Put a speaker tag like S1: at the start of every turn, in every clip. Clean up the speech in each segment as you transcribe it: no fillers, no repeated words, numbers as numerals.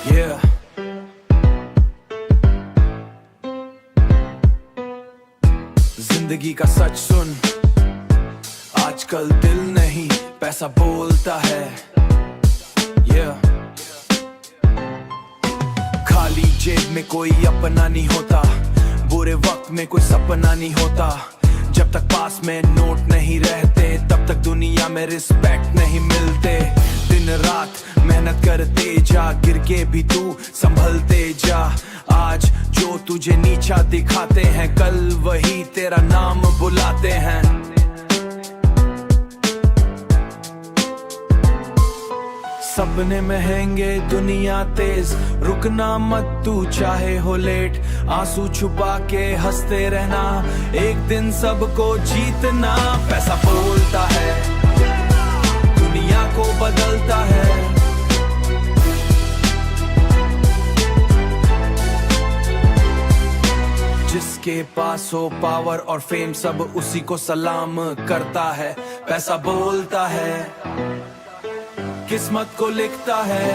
S1: Yeah. जिंदगी का सच सुन, आजकल दिल नहीं पैसा बोलता है। Yeah. खाली जेब में कोई अपना नहीं होता, बुरे वक्त में कोई सपना नहीं होता। जब तक पास में नोट नहीं रहते तब तक दुनिया में रिस्पेक्ट नहीं मिलते। दिन रात मेहनत करते जा, गिर के भी तू संभलते जा। आज जो तुझे नीचा दिखाते हैं कल वही तेरा नाम बुलाते हैं। सपने महंगे दुनिया तेज, रुकना मत तू चाहे हो लेट। आंसू छुपा के हंसते रहना, एक दिन सबको जीतना। पैसा बोलता है, दुनिया को बदलता है। जिसके पास हो पावर और फेम सब उसी को सलाम करता है। पैसा बोलता है, किस्मत को लिखता है।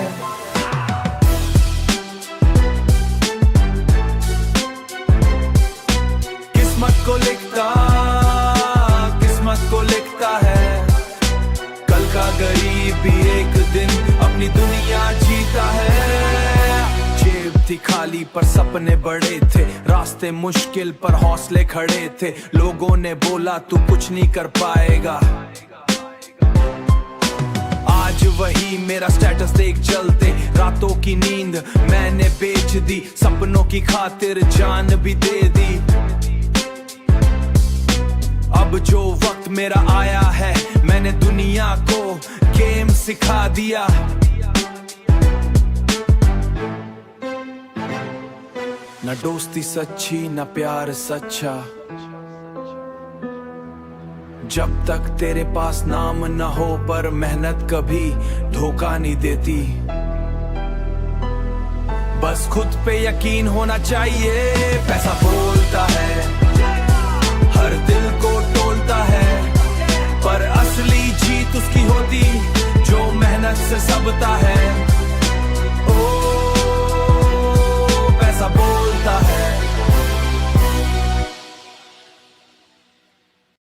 S1: किस्मत को लिखता है। कल का गरीब भी एक दिन अपनी दुनिया जीता है। जेब थी खाली पर सपने बड़े थे, रास्ते मुश्किल पर हौसले खड़े थे। लोगों ने बोला तू कुछ नहीं कर पाएगा, आज वही मेरा स्टेटस देख जलते। रातों की नींद मैंने बेच दी, सपनों की खातिर जान भी दे दी। अब जो वक्त मेरा आया है मैंने दुनिया को गेम सिखा दिया। न दोस्ती सच्ची न प्यार सच्चा, जब तक तेरे पास नाम न हो। पर मेहनत कभी धोखा नहीं देती, बस खुद पे यकीन होना चाहिए। पैसा बोलता है, हर दिल को टोलता है, पर असली जीत उसकी होती जो मेहनत से सबता है।